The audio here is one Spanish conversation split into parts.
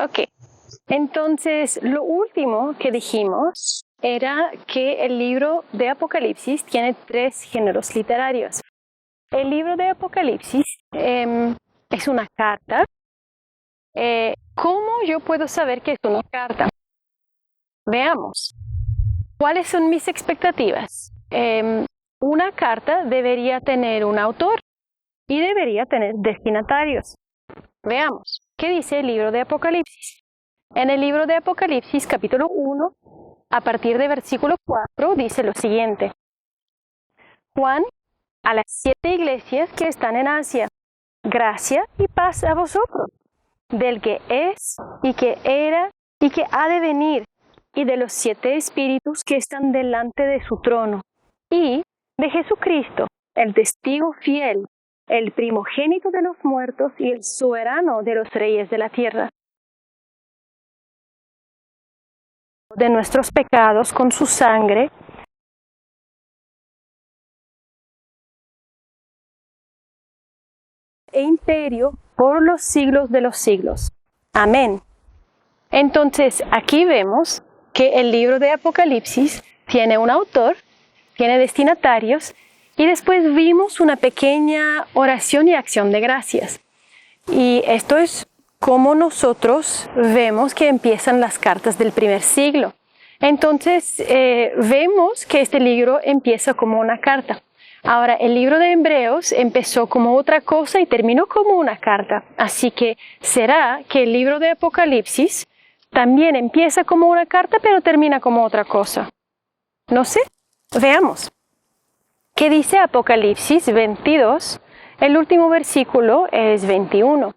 Ok, entonces lo último que dijimos era que el libro de Apocalipsis tiene 3 géneros literarios. El libro de Apocalipsis es una carta. ¿Cómo yo puedo saber que es una carta? Veamos. ¿Cuáles son mis expectativas? Una carta debería tener un autor y debería tener destinatarios. Veamos. ¿Qué dice el libro de Apocalipsis? En el libro de Apocalipsis, capítulo 1, a partir de versículo 4, dice lo siguiente. Juan, a las 7 iglesias que están en Asia, gracia y paz a vosotros, del que es, y que era, y que ha de venir, y de los 7 espíritus que están delante de su trono, y de Jesucristo, el testigo fiel, el primogénito de los muertos y el soberano de los reyes de la tierra. De nuestros pecados con su sangre, e imperio por los siglos de los siglos. Amén. Entonces, aquí vemos que el libro de Apocalipsis tiene un autor, tiene destinatarios, y después vimos una pequeña oración y acción de gracias. Y esto es como nosotros vemos que empiezan las cartas del primer siglo. Entonces, vemos que este libro empieza como una carta. Ahora, el libro de Hebreos empezó como otra cosa y terminó como una carta. Así que, ¿será que el libro de Apocalipsis también empieza como una carta, pero termina como otra cosa? No sé. Veamos. ¿Qué dice Apocalipsis 22? El último versículo es 21.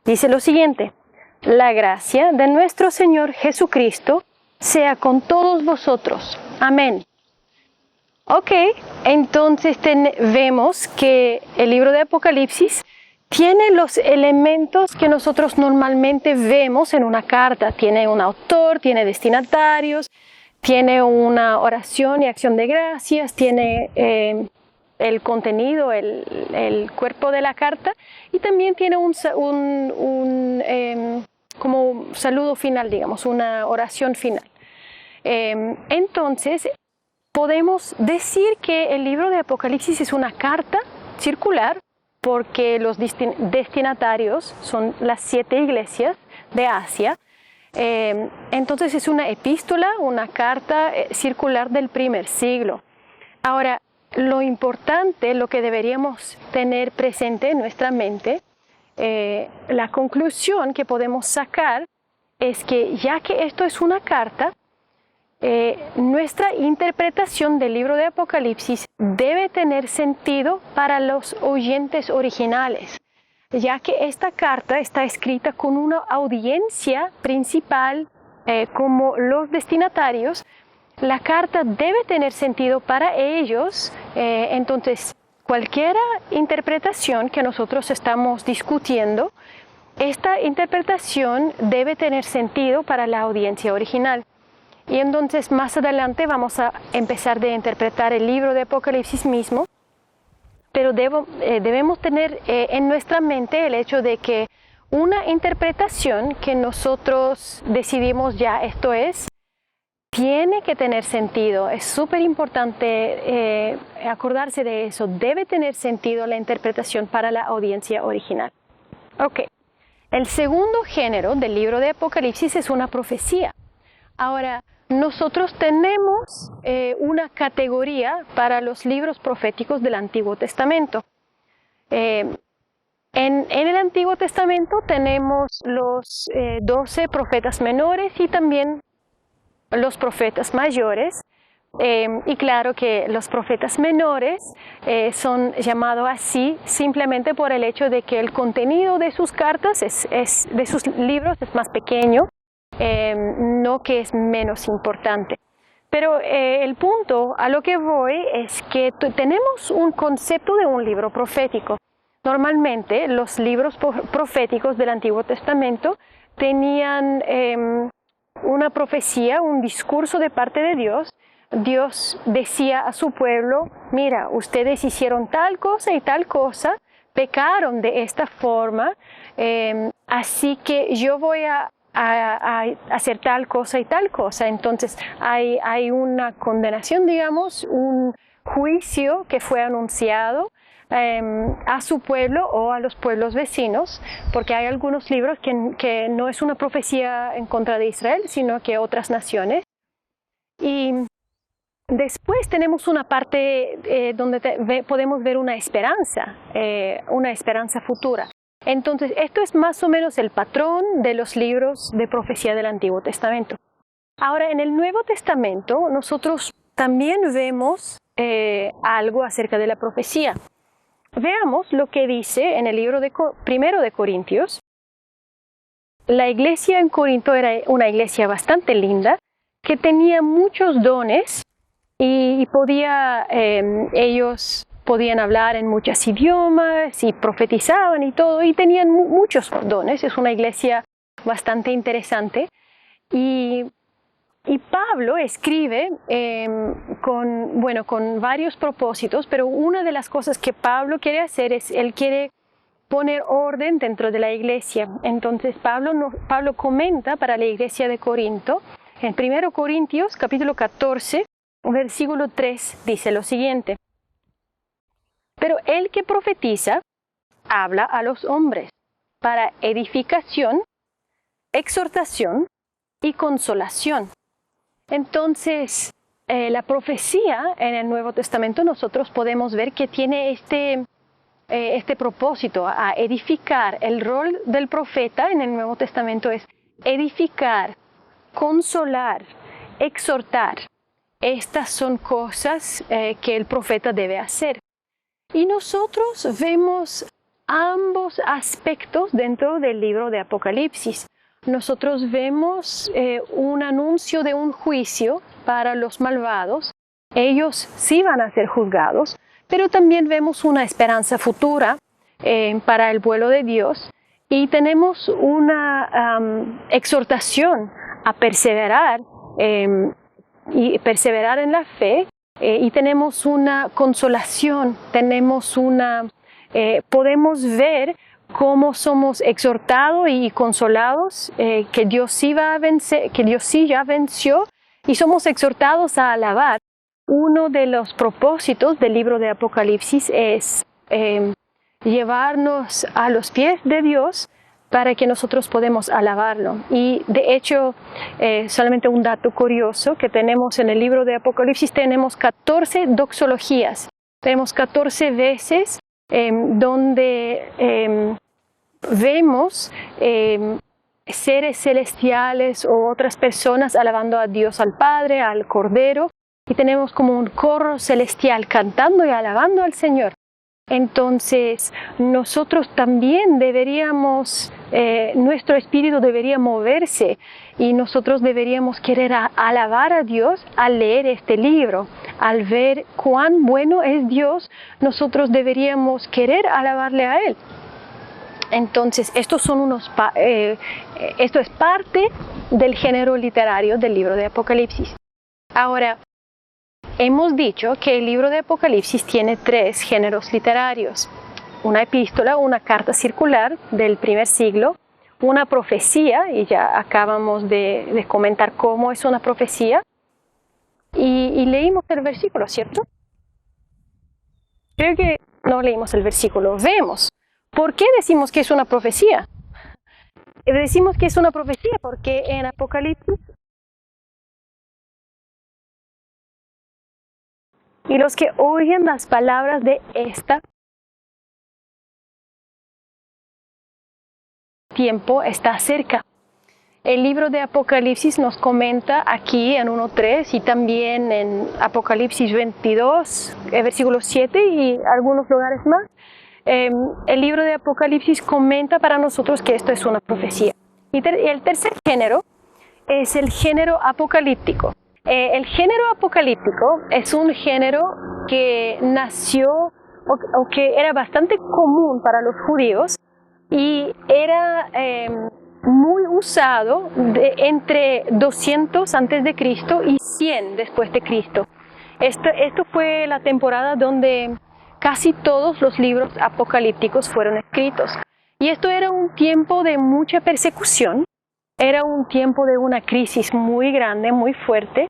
Dice lo siguiente: la gracia de nuestro Señor Jesucristo sea con todos vosotros. Amén. Ok, entonces vemos que el libro de Apocalipsis tiene los elementos que nosotros normalmente vemos en una carta. Tiene un autor, tiene destinatarios, tiene una oración y acción de gracias, tiene el contenido, el cuerpo de la carta, y también tiene como un saludo final, digamos, una oración final. Entonces, podemos decir que el libro de Apocalipsis es una carta circular porque los destinatarios son las 7 iglesias de Asia. Entonces es una epístola, una carta circular del primer siglo. Ahora, lo importante, lo que deberíamos tener presente en nuestra mente, la conclusión que podemos sacar es que ya que esto es una carta, nuestra interpretación del libro de Apocalipsis debe tener sentido para los oyentes originales, ya que esta carta está escrita con una audiencia principal como los destinatarios. La carta debe tener sentido para ellos, entonces cualquier interpretación que nosotros estamos discutiendo, esta interpretación debe tener sentido para la audiencia original. Y entonces más adelante vamos a empezar de interpretar el libro de Apocalipsis mismo, pero debemos tener en nuestra mente el hecho de que una interpretación que nosotros decidimos ya esto es, tiene que tener sentido. Es súper importante acordarse de eso. Debe tener sentido la interpretación para la audiencia original. Ok. El segundo género del libro de Apocalipsis es una profecía. Ahora, nosotros tenemos una categoría para los libros proféticos del Antiguo Testamento. En el Antiguo Testamento tenemos los 12 profetas menores y también los profetas mayores. Y claro que los profetas menores son llamados así simplemente por el hecho de que el contenido de sus cartas, de sus libros, es más pequeño. No que es menos importante. Pero el punto a lo que voy es que tenemos un concepto de un libro profético. Normalmente los libros proféticos del Antiguo Testamento tenían una profecía, un discurso de parte de Dios. Dios decía a su pueblo: mira, ustedes hicieron tal cosa y tal cosa, pecaron de esta forma, así que yo voy a hacer tal cosa y tal cosa. Entonces hay una condenación, digamos, un juicio que fue anunciado a su pueblo o a los pueblos vecinos, porque hay algunos libros que no es una profecía en contra de Israel, sino que otras naciones. Y después tenemos una parte donde podemos ver una esperanza futura. Entonces, esto es más o menos el patrón de los libros de profecía del Antiguo Testamento. Ahora, en el Nuevo Testamento, nosotros también vemos algo acerca de la profecía. Veamos lo que dice en el libro primero de Corintios. La iglesia en Corinto era una iglesia bastante linda, que tenía muchos dones y ellos podían hablar en muchos idiomas y profetizaban y todo, y tenían muchos dones. Es una iglesia bastante interesante. Y Pablo escribe con varios propósitos, pero una de las cosas que Pablo quiere hacer es, él quiere poner orden dentro de la iglesia. Entonces Pablo comenta para la iglesia de Corinto, en 1 Corintios capítulo 14, versículo 3, dice lo siguiente: pero el que profetiza habla a los hombres para edificación, exhortación y consolación. Entonces, la profecía en el Nuevo Testamento nosotros podemos ver que tiene este propósito, a edificar. El rol del profeta en el Nuevo Testamento es edificar, consolar, exhortar. Estas son cosas que el profeta debe hacer. Y nosotros vemos ambos aspectos dentro del libro de Apocalipsis. Nosotros vemos un anuncio de un juicio para los malvados. Ellos sí van a ser juzgados, pero también vemos una esperanza futura para el pueblo de Dios. Y tenemos una exhortación a perseverar y perseverar en la fe. Y tenemos una consolación, podemos ver cómo somos exhortados y consolados, que Dios sí va a vencer, que Dios sí ya venció, y somos exhortados a alabar. Uno de los propósitos del libro de Apocalipsis es llevarnos a los pies de Dios para que nosotros podamos alabarlo. Y de hecho, solamente un dato curioso que tenemos en el libro de Apocalipsis, tenemos 14 doxologías. Tenemos 14 veces donde vemos seres celestiales o otras personas alabando a Dios, al Padre, al Cordero, y tenemos como un coro celestial cantando y alabando al Señor. Entonces, nosotros también deberíamos, nuestro espíritu debería moverse y nosotros deberíamos querer alabar a Dios al leer este libro. Al ver cuán bueno es Dios, nosotros deberíamos querer alabarle a Él. Entonces, esto es parte del género literario del libro de Apocalipsis. Ahora, hemos dicho que el libro de Apocalipsis tiene 3 géneros literarios: una epístola, una carta circular del primer siglo, una profecía, y ya acabamos de comentar cómo es una profecía, y leímos el versículo, ¿cierto? Creo que no leímos el versículo, vemos. ¿Por qué decimos que es una profecía? Decimos que es una profecía porque en Apocalipsis, y los que oyen las palabras de esta tiempo está cerca. El libro de Apocalipsis nos comenta aquí en 1.3 y también en Apocalipsis 22, versículo 7 y algunos lugares más. El libro de Apocalipsis comenta para nosotros que esto es una profecía. Y el tercer género es el género apocalíptico. El género apocalíptico es un género que nació o que era bastante común para los judíos y era muy usado entre 200 antes de Cristo y 100 después de Cristo. Esto fue la temporada donde casi todos los libros apocalípticos fueron escritos. Y esto era un tiempo de mucha persecución Era un tiempo de una crisis muy grande, muy fuerte.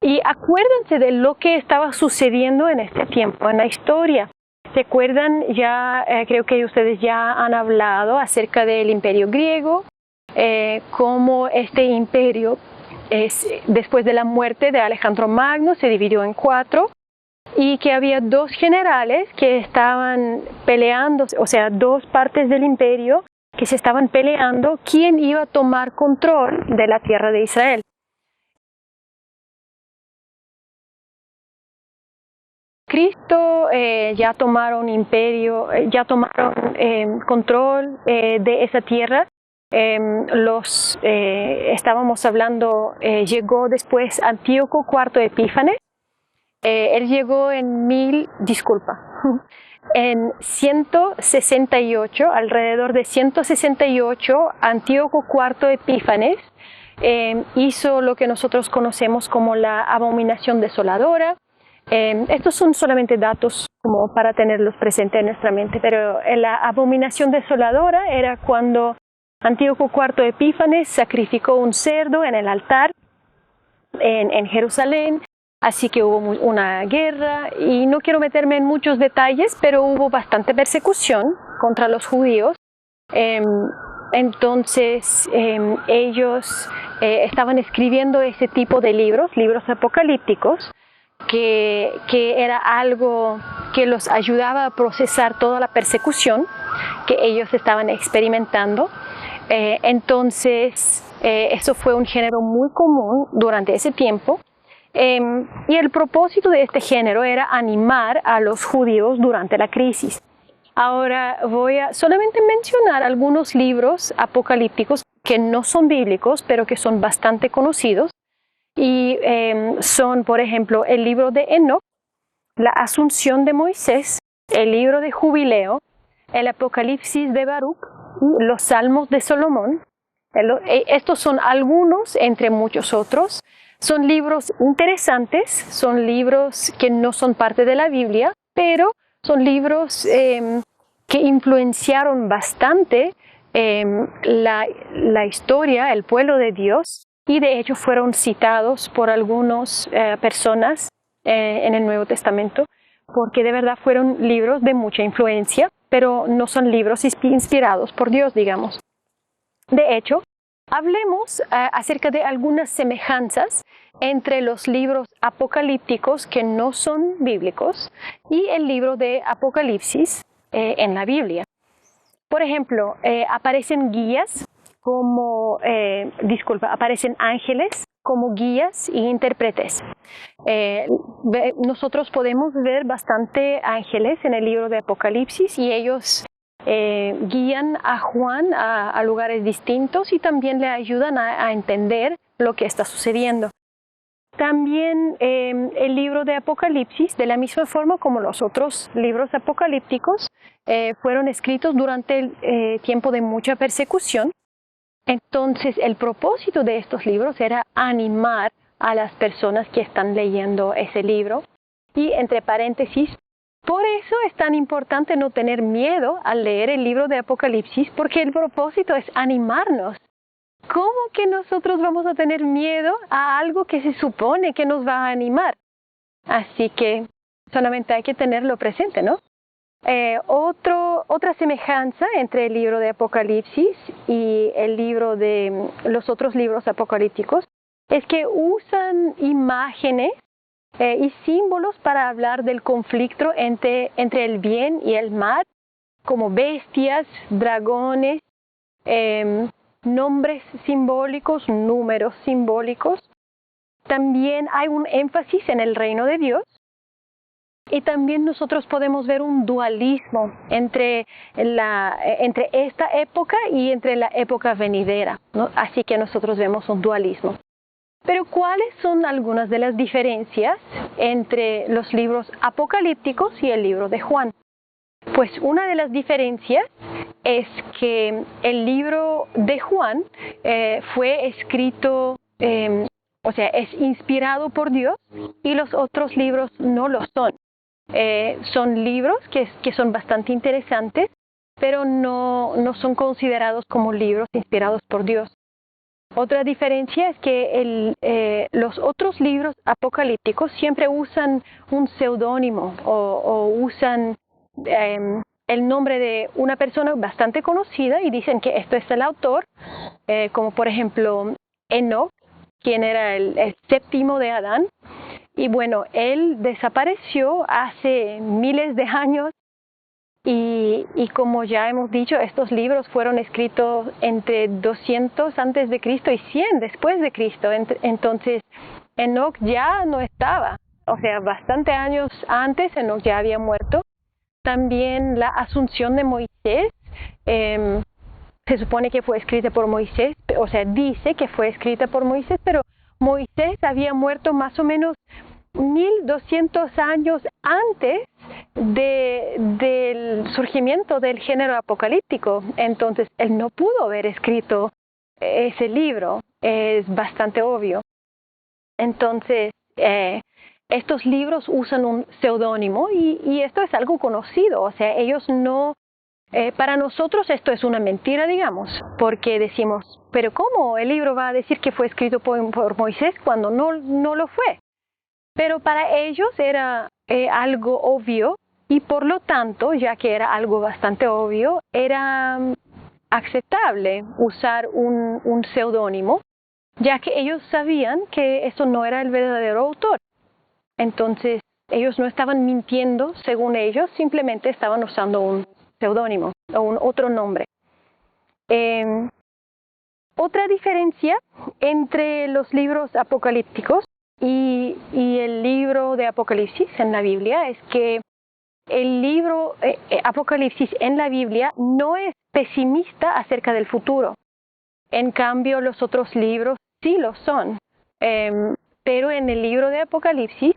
Y acuérdense de lo que estaba sucediendo en este tiempo, en la historia. ¿Recuerdan? Ya creo que ustedes ya han hablado acerca del imperio griego, cómo este imperio, después de la muerte de Alejandro Magno, se dividió en 4 y que había 2 generales que estaban peleando, o sea, 2 partes del imperio que se estaban peleando quién iba a tomar control de la tierra de Israel. Cristo ya tomaron imperio, ya tomaron control de esa tierra. Estábamos hablando, llegó después Antíoco IV Epífanes. Él llegó en en 168, alrededor de 168, Antíoco IV Epífanes hizo lo que nosotros conocemos como la abominación desoladora. Estos son solamente datos como para tenerlos presentes en nuestra mente, pero la abominación desoladora era cuando Antíoco IV Epífanes sacrificó un cerdo en el altar en Jerusalén, así que hubo una guerra y no quiero meterme en muchos detalles, pero hubo bastante persecución contra los judíos. Entonces ellos estaban escribiendo ese tipo de libros apocalípticos, que era algo que los ayudaba a procesar toda la persecución que ellos estaban experimentando. Entonces, eso fue un género muy común durante ese tiempo. Y el propósito de este género era animar a los judíos durante la crisis. Ahora voy a solamente mencionar algunos libros apocalípticos que no son bíblicos, pero que son bastante conocidos. Y son, por ejemplo, el libro de Enoc, la Asunción de Moisés, el libro de Jubileo, el Apocalipsis de Baruch, los Salmos de Salomón. Estos son algunos entre muchos otros. Son libros interesantes, son libros que no son parte de la Biblia, pero son libros que influenciaron bastante la historia, el pueblo de Dios, y de hecho fueron citados por algunas personas en el Nuevo Testamento, porque de verdad fueron libros de mucha influencia, pero no son libros inspirados por Dios, digamos. De hecho, hablemos acerca de algunas semejanzas entre los libros apocalípticos que no son bíblicos y el libro de Apocalipsis en la Biblia. Por ejemplo, aparecen aparecen ángeles como guías y intérpretes. Nosotros podemos ver bastante ángeles en el libro de Apocalipsis y ellos guían a Juan a lugares distintos y también le ayudan a entender lo que está sucediendo. También el libro de Apocalipsis, de la misma forma como los otros libros apocalípticos, fueron escritos durante el tiempo de mucha persecución. Entonces, el propósito de estos libros era animar a las personas que están leyendo ese libro. Y entre paréntesis, por eso es tan importante no tener miedo al leer el libro de Apocalipsis, porque el propósito es animarnos. ¿Cómo que nosotros vamos a tener miedo a algo que se supone que nos va a animar? Así que solamente hay que tenerlo presente, ¿no? Otra semejanza entre el libro de Apocalipsis y el libro de los otros libros apocalípticos es que usan imágenes y símbolos para hablar del conflicto entre el bien y el mal, como bestias, dragones, nombres simbólicos, números simbólicos. También hay un énfasis en el reino de Dios. Y también nosotros podemos ver un dualismo entre esta época y entre la época venidera, ¿no? Así que nosotros vemos un dualismo. Pero ¿cuáles son algunas de las diferencias entre los libros apocalípticos y el libro de Juan? Pues una de las diferencias es que el libro de Juan fue escrito, es inspirado por Dios, y los otros libros no lo son. Son libros que son bastante interesantes, pero no son considerados como libros inspirados por Dios. Otra diferencia es que los otros libros apocalípticos siempre usan un seudónimo o usan el nombre de una persona bastante conocida y dicen que esto es el autor, como por ejemplo Enoch, quien era el séptimo de Adán. Y bueno, él desapareció hace miles de años y como ya hemos dicho, estos libros fueron escritos entre 200 antes de Cristo y 100 después de Cristo. Entonces, Enoch ya no estaba. O sea, bastante años antes Enoch ya había muerto. También la Asunción de Moisés se supone que fue escrita por Moisés, o sea, dice que fue escrita por Moisés, pero Moisés había muerto más o menos 1200 años antes del surgimiento del género apocalíptico. Entonces, él no pudo haber escrito ese libro, es bastante obvio. Entonces, estos libros usan un seudónimo y esto es algo conocido, o sea, ellos no... para nosotros esto es una mentira, digamos, porque decimos, pero ¿cómo el libro va a decir que fue escrito por Moisés cuando no lo fue? Pero para ellos era algo obvio y por lo tanto, ya que era algo bastante obvio, era aceptable usar un seudónimo, ya que ellos sabían que eso no era el verdadero autor. Entonces, ellos no estaban mintiendo según ellos, simplemente estaban usando un seudónimo o un otro nombre. Otra diferencia entre los libros apocalípticos y el libro de Apocalipsis en la Biblia es que el libro Apocalipsis en la Biblia no es pesimista acerca del futuro. En cambio, los otros libros sí lo son. Pero en el libro de Apocalipsis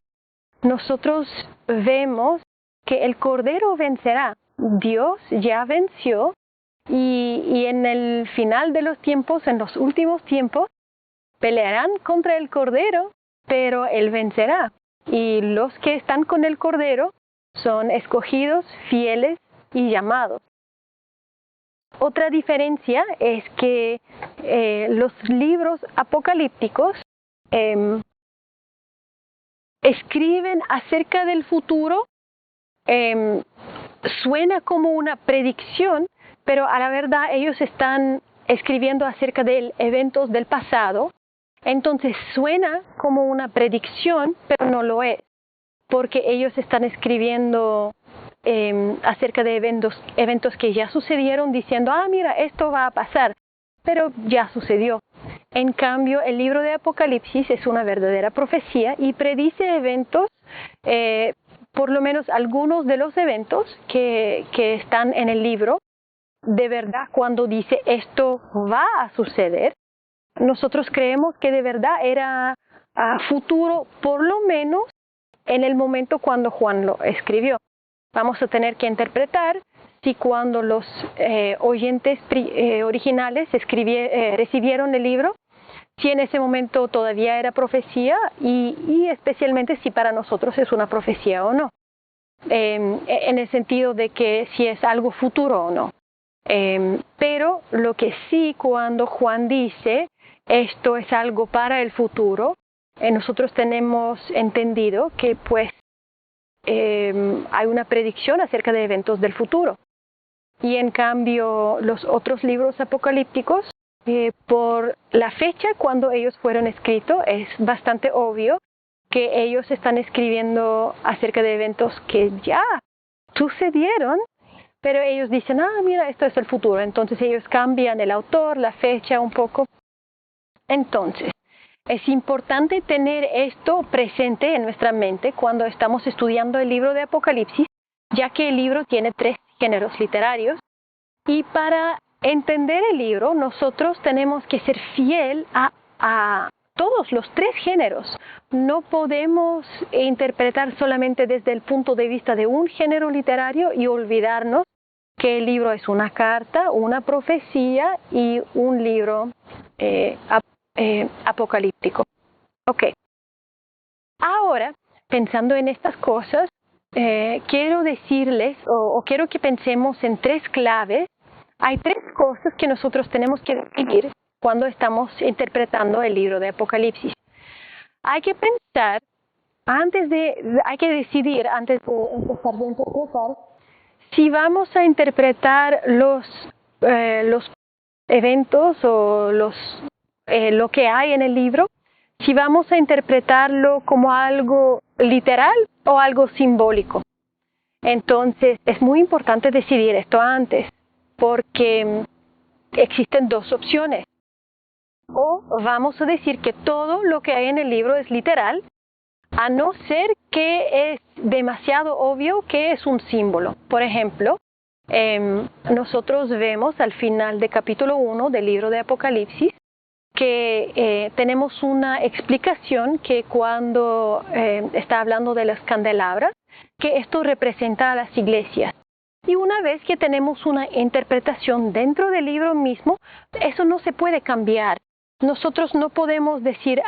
nosotros vemos que el Cordero vencerá. Dios ya venció y en el final de los tiempos, en los últimos tiempos, pelearán contra el Cordero, pero Él vencerá. Y los que están con el Cordero son escogidos, fieles y llamados. Otra diferencia es que los libros apocalípticos escriben acerca del futuro, suena como una predicción, pero a la verdad ellos están escribiendo acerca de eventos del pasado. Entonces suena como una predicción, pero no lo es, porque ellos están escribiendo acerca de eventos que ya sucedieron, diciendo, mira, esto va a pasar, pero ya sucedió. En cambio, el libro de Apocalipsis es una verdadera profecía y predice eventos, por lo menos algunos de los eventos que están en el libro. De verdad, cuando dice esto va a suceder, nosotros creemos que de verdad era futuro, por lo menos en el momento cuando Juan lo escribió. Vamos a tener que interpretar si cuando los oyentes originales recibieron el libro, si en ese momento todavía era profecía y especialmente si para nosotros es una profecía o no, en el sentido de que si es algo futuro o no. Pero lo que sí, cuando Juan dice esto es algo para el futuro, nosotros tenemos entendido que pues hay una predicción acerca de eventos del futuro. Y en cambio los otros libros apocalípticos, por la fecha cuando ellos fueron escritos, es bastante obvio que ellos están escribiendo acerca de eventos que ya sucedieron, pero ellos dicen, mira, esto es el futuro. Entonces ellos cambian el autor, la fecha un poco. Entonces, es importante tener esto presente en nuestra mente cuando estamos estudiando el libro de Apocalipsis, ya que el libro tiene 3 géneros literarios. Y para entender el libro, nosotros tenemos que ser fiel a todos los 3 géneros. No podemos interpretar solamente desde el punto de vista de un género literario y olvidarnos que el libro es una carta, una profecía y un libro apocalíptico. Ok. Ahora, pensando en estas cosas, quiero decirles o quiero que pensemos en 3 claves. Hay 3 cosas que nosotros tenemos que decidir cuando estamos interpretando el libro de Apocalipsis. Hay que pensar, hay que decidir antes de empezar a interpretar, si vamos a interpretar los eventos o lo que hay en el libro, si vamos a interpretarlo como algo literal o algo simbólico. Entonces, es muy importante decidir esto antes, porque existen dos opciones. O vamos a decir que todo lo que hay en el libro es literal, a no ser que es demasiado obvio que es un símbolo. Por ejemplo, nosotros vemos al final del capítulo 1 del libro de Apocalipsis que tenemos una explicación que cuando está hablando de las candelabras, que esto representa a las iglesias. Y una vez que tenemos una interpretación dentro del libro mismo, eso no se puede cambiar. Nosotros no podemos decir,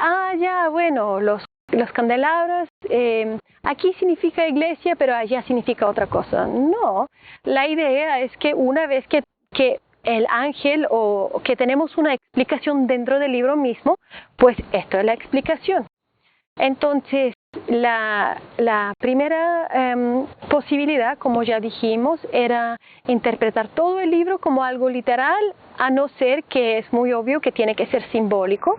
bueno, los candelabros, aquí significa iglesia, pero allá significa otra cosa. No, la idea es que una vez que el ángel o que tenemos una explicación dentro del libro mismo, pues esto es la explicación. Entonces, la primera posibilidad, como ya dijimos, era interpretar todo el libro como algo literal, a no ser que es muy obvio que tiene que ser simbólico.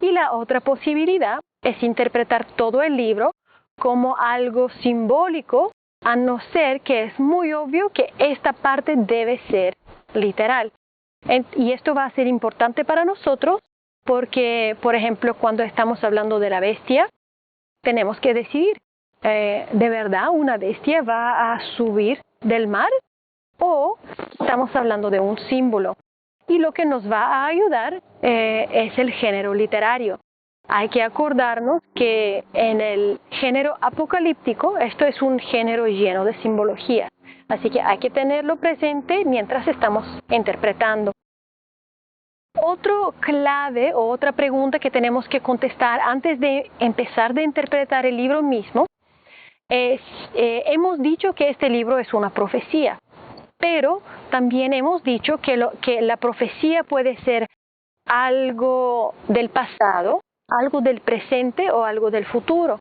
Y la otra posibilidad es interpretar todo el libro como algo simbólico, a no ser que es muy obvio que esta parte debe ser literal. Y esto va a ser importante para nosotros porque, por ejemplo, cuando estamos hablando de la bestia, tenemos que decidir, ¿de verdad una bestia va a subir del mar? ¿O estamos hablando de un símbolo? Y lo que nos va a ayudar es el género literario. Hay que acordarnos que en el género apocalíptico, esto es un género lleno de simbología. Así que hay que tenerlo presente mientras estamos interpretando. Otro clave o otra pregunta que tenemos que contestar antes de empezar de interpretar el libro mismo es, hemos dicho que este libro es una profecía, pero también hemos dicho que la profecía puede ser algo del pasado, algo del presente o algo del futuro.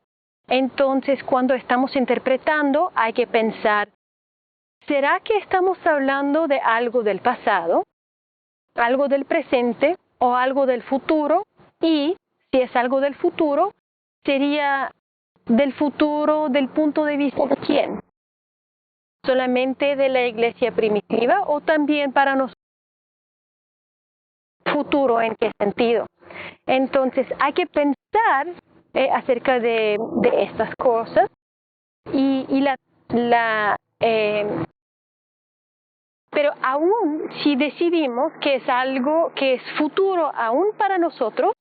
Entonces, cuando estamos interpretando, hay que pensar, ¿será que estamos hablando de algo del pasado, algo del presente o algo del futuro? Y si es algo del futuro, ¿sería del futuro del punto de vista de quién? ¿Solamente de la iglesia primitiva o también para nosotros? ¿Futuro en qué sentido? Entonces hay que pensar acerca de estas cosas pero aún si decidimos que es algo que es futuro aún para nosotros,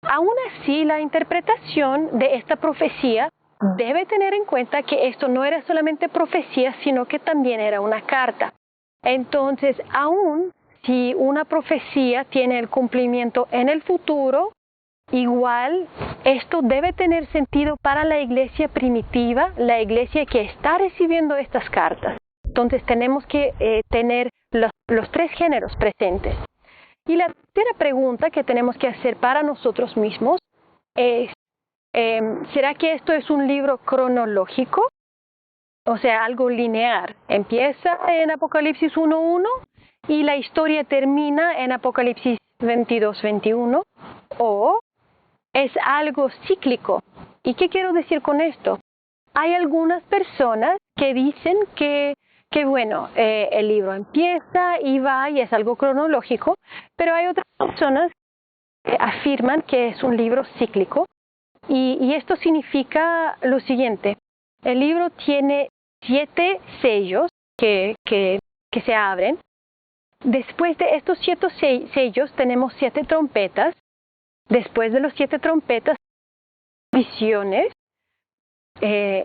aún así la interpretación de esta profecía debe tener en cuenta que esto no era solamente profecía, sino que también era una carta. Entonces, aún si una profecía tiene el cumplimiento en el futuro, igual esto debe tener sentido para la iglesia primitiva, la iglesia que está recibiendo estas cartas. Entonces tenemos que tener los tres géneros presentes. Y la tercera pregunta que tenemos que hacer para nosotros mismos es, ¿será que esto es un libro cronológico? O sea, algo lineal. Empieza en Apocalipsis 1:1 y la historia termina en Apocalipsis 22:21. ¿O es algo cíclico? ¿Y qué quiero decir con esto? Hay algunas personas que dicen que bueno, el libro empieza y va y es algo cronológico, pero hay otras personas que afirman que es un libro cíclico y esto significa lo siguiente. El libro tiene 7 sellos que se abren. Después de estos 7 sellos tenemos 7 trompetas. Después de los 7 trompetas, visiones.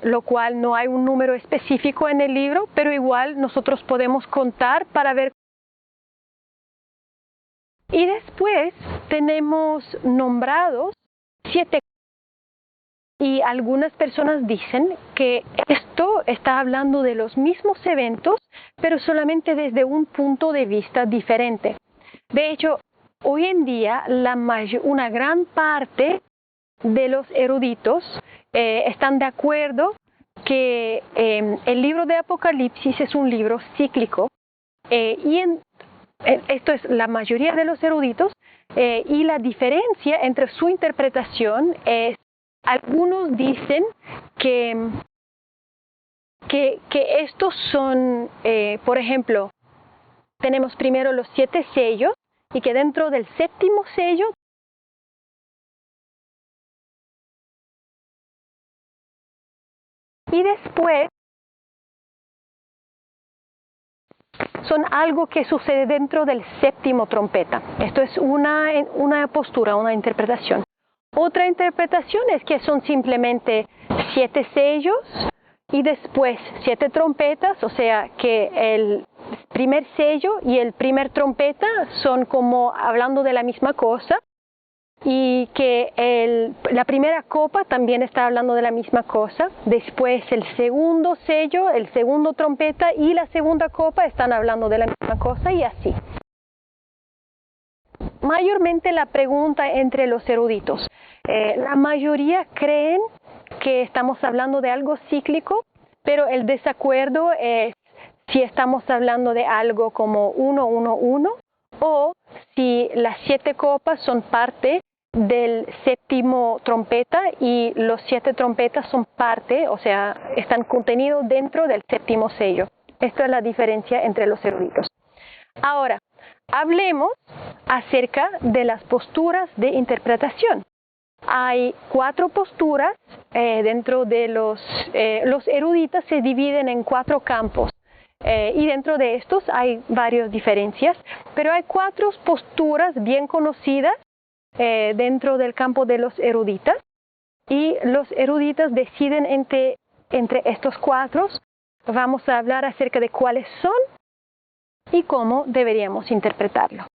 Lo cual no hay un número específico en el libro, pero igual nosotros podemos contar para ver. Y después tenemos nombrados 7. Y algunas personas dicen que esto está hablando de los mismos eventos, pero solamente desde un punto de vista diferente. De hecho, hoy en día una gran parte de los eruditos están de acuerdo que el libro de Apocalipsis es un libro cíclico esto es la mayoría de los eruditos y la diferencia entre su interpretación es, algunos dicen que estos son, por ejemplo, tenemos primero los 7 sellos y que dentro del séptimo sello y después son algo que sucede dentro del séptimo trompeta. Esto es una postura, una interpretación. Otra interpretación es que son simplemente 7 sellos y después 7 trompetas, o sea que el primer sello y el primer trompeta son como hablando de la misma cosa y que la primera copa también está hablando de la misma cosa. Después el segundo sello, el segundo trompeta y la segunda copa están hablando de la misma cosa y así. Mayormente la pregunta entre los eruditos. La mayoría creen que estamos hablando de algo cíclico, pero el desacuerdo es si estamos hablando de algo como 1-1-1 o si las 7 copas son parte del séptimo trompeta y los 7 trompetas son parte, o sea, están contenidos dentro del séptimo sello. Esta es la diferencia entre los eruditos. Ahora, hablemos acerca de las posturas de interpretación. Hay 4 posturas dentro de los eruditos se dividen en 4 campos. Y dentro de estos hay varias diferencias, pero hay 4 posturas bien conocidas dentro del campo de los eruditas y los eruditas deciden entre estos 4. Vamos a hablar acerca de cuáles son y cómo deberíamos interpretarlo.